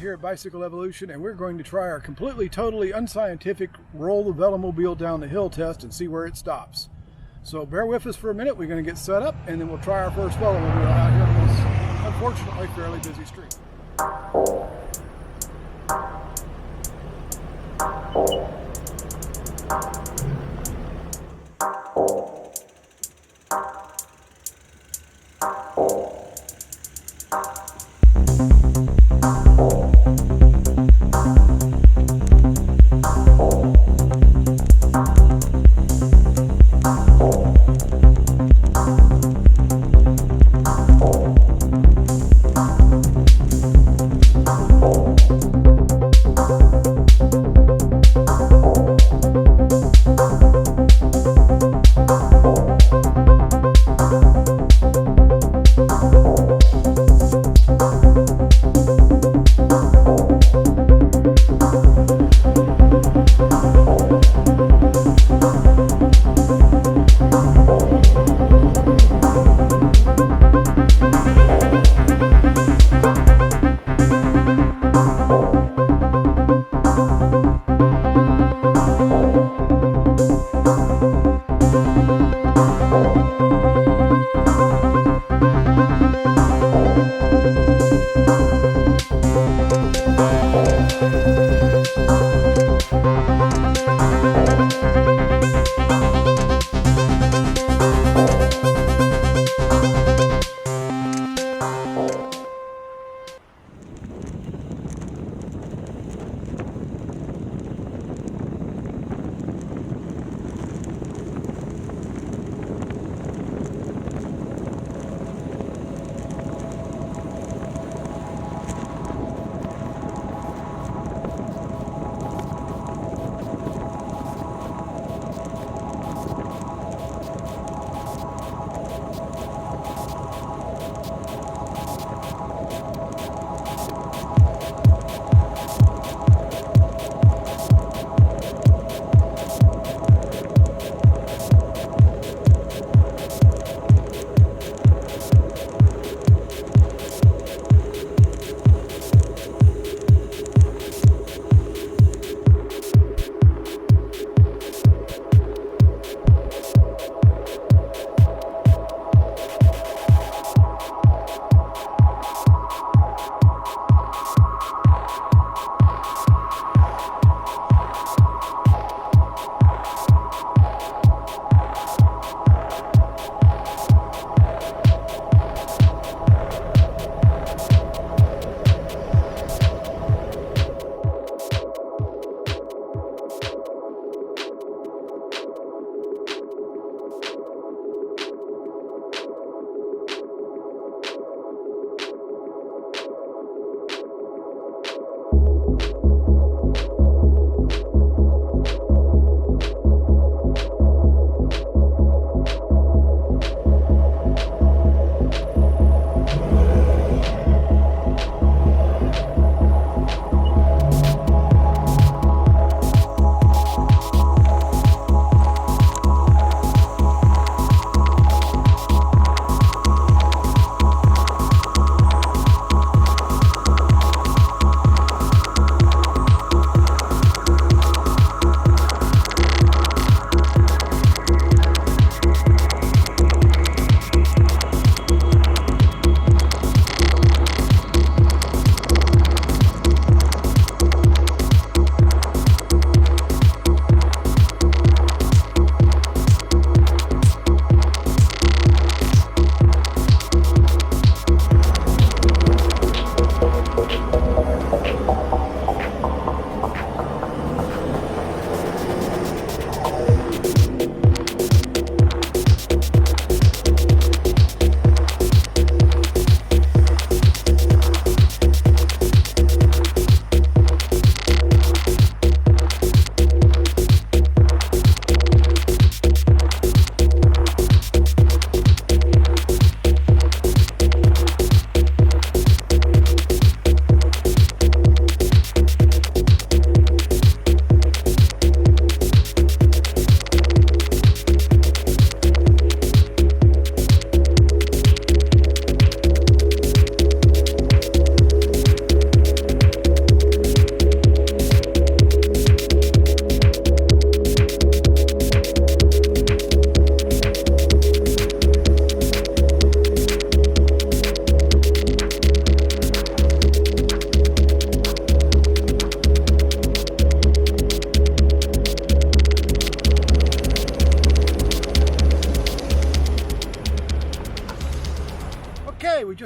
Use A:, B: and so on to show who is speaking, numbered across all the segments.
A: here at Bicycle Evolution, and we're going to try our completely, totally unscientific roll the velomobile down the hill test and see where it stops. So bear with us for a minute. We're going to get set up, and then we'll try our first velomobile out here on this, unfortunately, fairly busy street.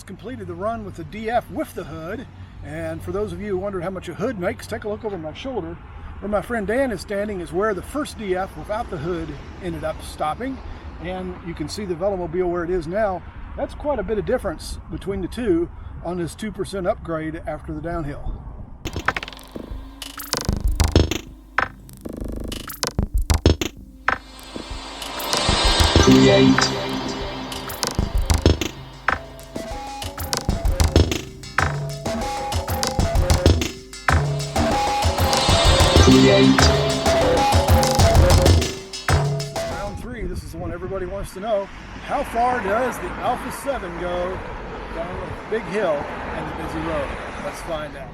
A: just completed the run with the DF with the hood. And for those of you who wondered how much a hood makes, take a look over my shoulder. Where my friend Dan is standing is where the first DF without the hood ended up stopping. And you can see the Velomobile where it is now. That's quite a bit of difference between the two on this 2% upgrade after the downhill.
B: Create.
A: Round 3, this is the one everybody wants to know. How far does the Alpha 7 go down the big hill and the busy road? Let's find out.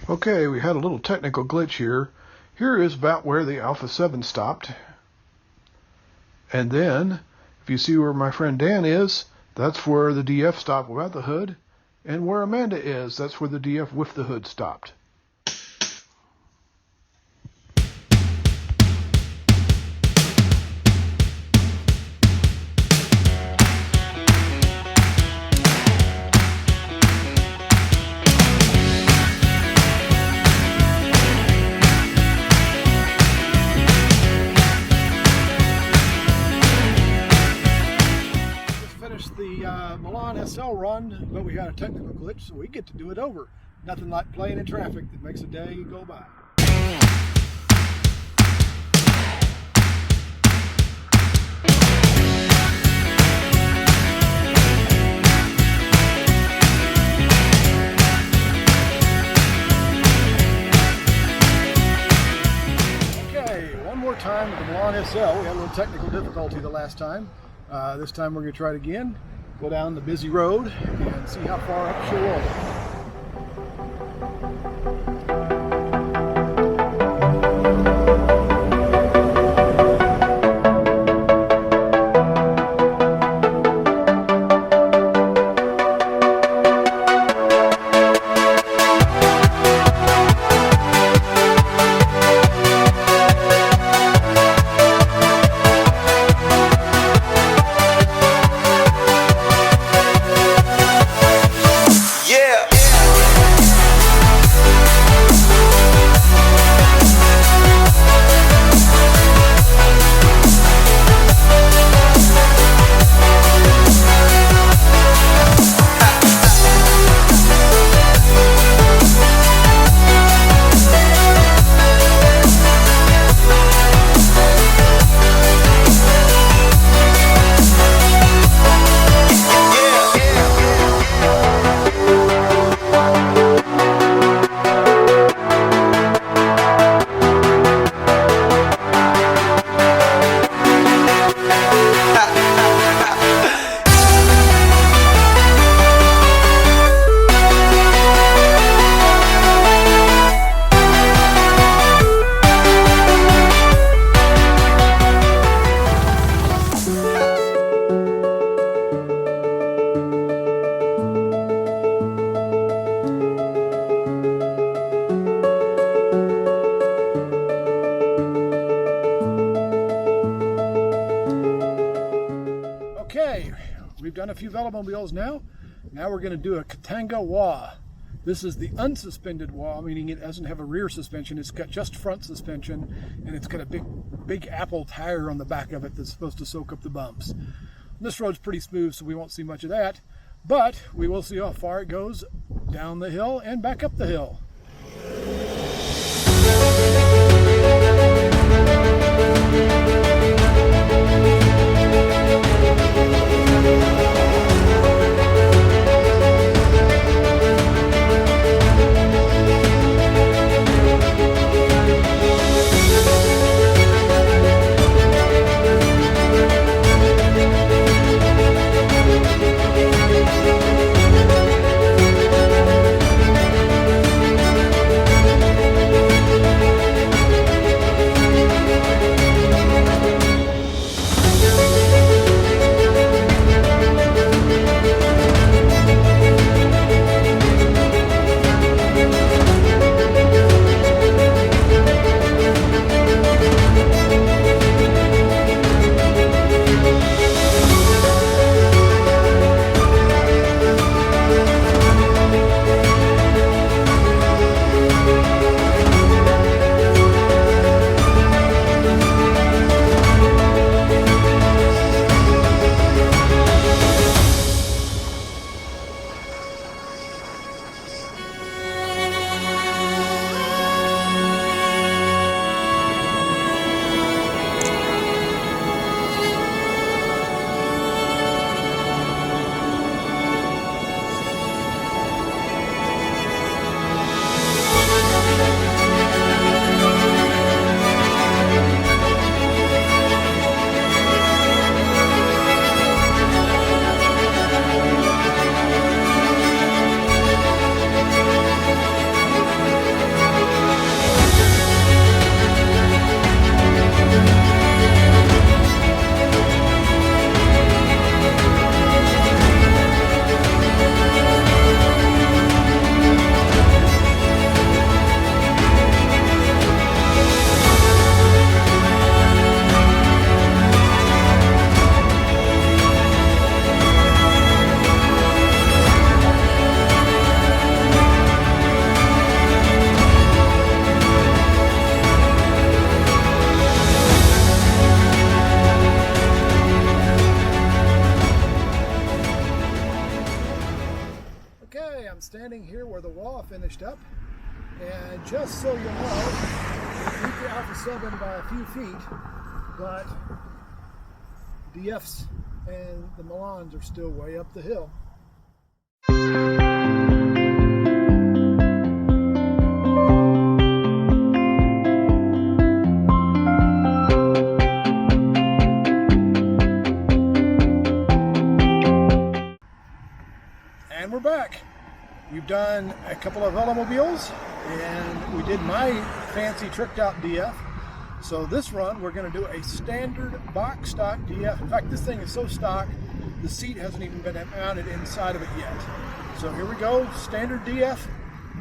A: Okay, we had a little technical glitch here. Here is about where the Alpha 7 stopped. And then, if you see where my friend Dan is, that's where the DF stopped without the hood. And where Amanda is, that's where the DF with the hood stopped. The Milan SL run, but we had a technical glitch, so we get to do it over. Nothing like playing in traffic that makes a day go by. Okay, one more time with the Milan SL. We had a little technical difficulty the last time. This time we're going to try it again. Go down the busy road and see how far up she'll roll. done a few velomobiles now. Now we're going to do a Katanga wah. This is the unsuspended wah, meaning it doesn't have a rear suspension. It's got just front suspension, and it's got a big apple tire on the back of it that's supposed to soak up the bumps. This road's pretty smooth, so we won't see much of that, but we will see how far it goes down the hill and back up the hill. I'm standing here where the wall finished up, and just so you know, we beat the Alpha 7 by a few feet, but DFs and the Milans are still way up the hill. And we're back. We've done a couple of velomobiles, and we did my fancy tricked out DF. So this run, we're going to do a standard box stock DF. In fact, this thing is so stock, the seat hasn't even been mounted inside of it yet. So here we go, standard DF,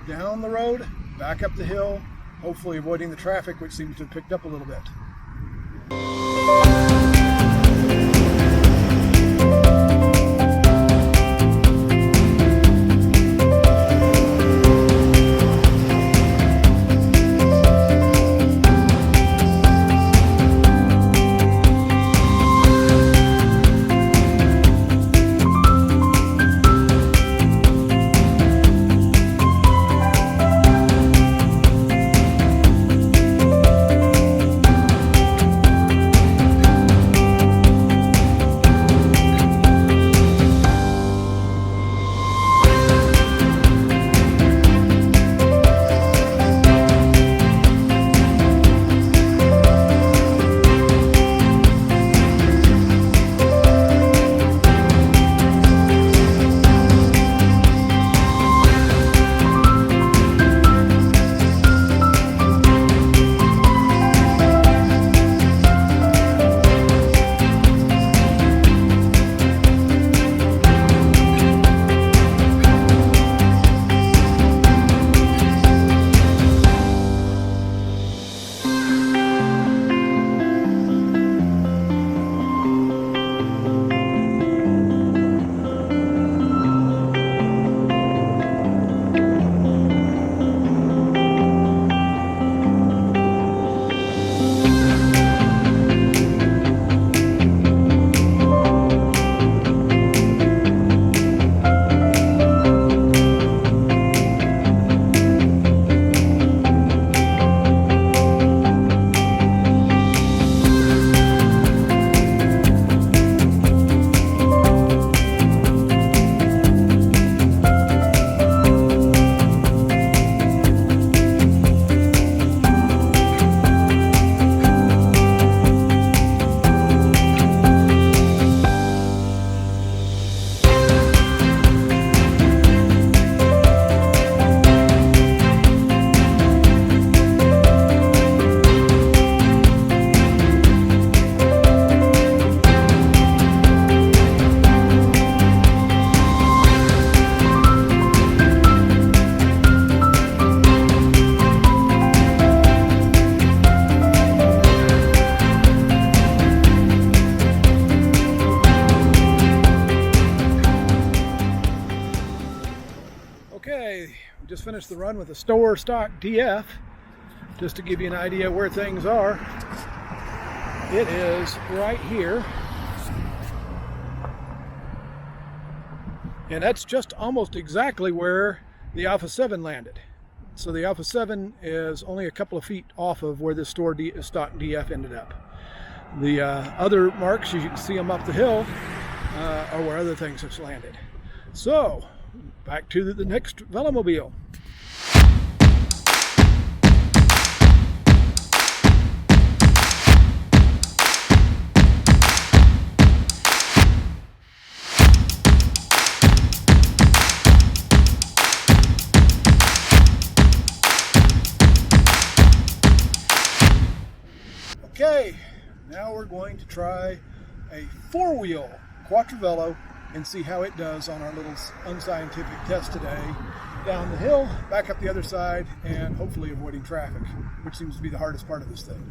A: down the road, back up the hill, hopefully avoiding the traffic, which seems to have picked up a little bit. the run with a store stock DF, just to give you an idea where things are. It is right here. And that's just almost exactly where the Alpha 7 landed. So the Alpha 7 is only a couple of feet off of where the store stock DF ended up. The other marks, as you can see them up the hill, are where other things have landed. So, back to the next Velomobile. Okay, now we're going to try a four-wheel Quattrevelo and see how it does on our little unscientific test today. Down the hill, back up the other side, and hopefully avoiding traffic, which seems to be the hardest part of this thing.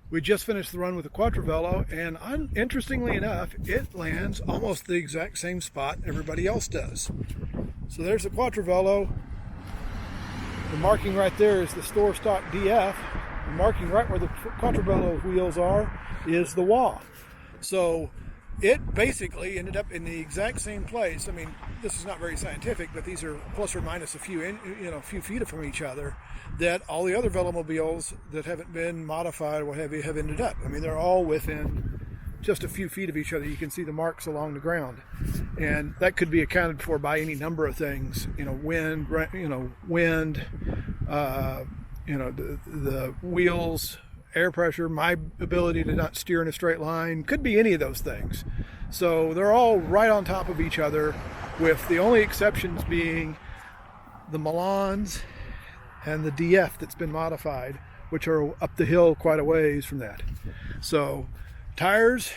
A: We just finished the run with the Quattrevelo, and interestingly enough, it lands almost the exact same spot everybody else does. So there's the Quattrevelo. The marking right there is the store stock DF. The marking right where the Quattrevelo wheels are is the wah. So it basically ended up in the exact same place. I mean, this is not very scientific, but these are plus or minus a few feet from each other, that all the other Velomobiles that haven't been modified or what have you have ended up. I mean, they're all within just a few feet of each other. You can see the marks along the ground, and that could be accounted for by any number of things. Wind, the wheels, air pressure, my ability to not steer in a straight line, could be any of those things. So they're all right on top of each other, with the only exceptions being the Milans and the DF that's been modified, which are up the hill quite a ways from that. So tires,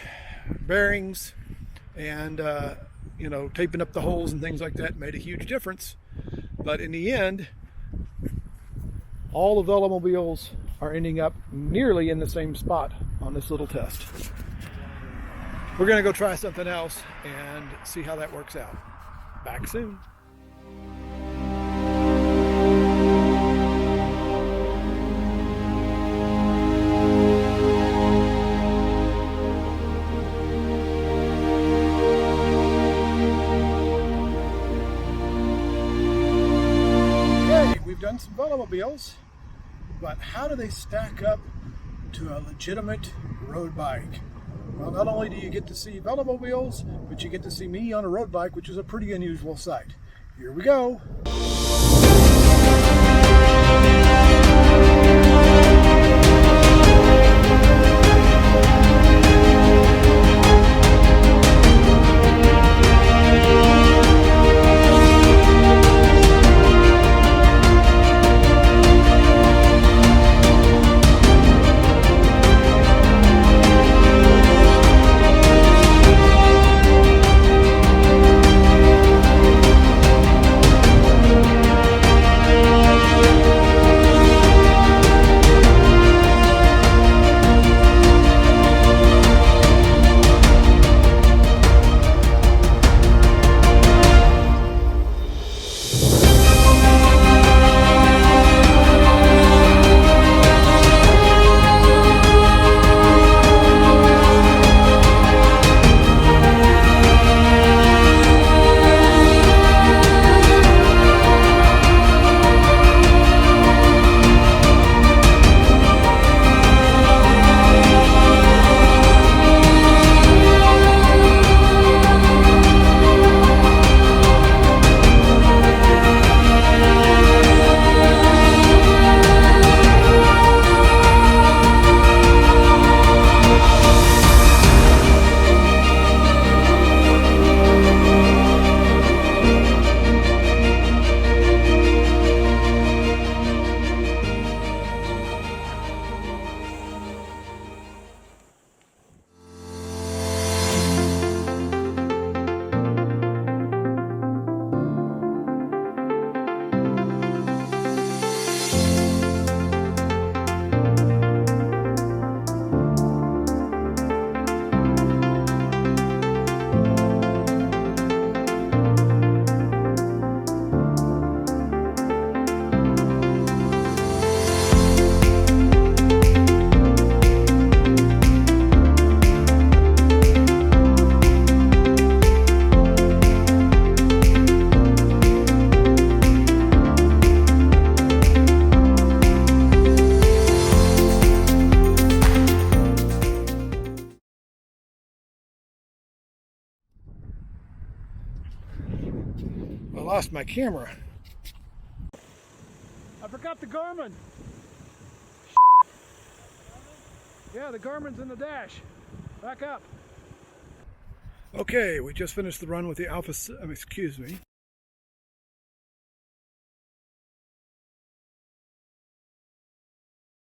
A: bearings, and taping up the holes and things like that made a huge difference. But in the end, all the Velomobiles are ending up nearly in the same spot on this little test. We're going to go try something else and see how that works out. Back soon. Velomobiles, but how do they stack up to a legitimate road bike? Well, not only do you get to see Velomobiles, but you get to see me on a road bike, which is a pretty unusual sight. Here we go. I lost my camera. I forgot the Garmin. Yeah, the Garmin's in the dash. Back up. Okay, we just finished the run with the Alpha, excuse me,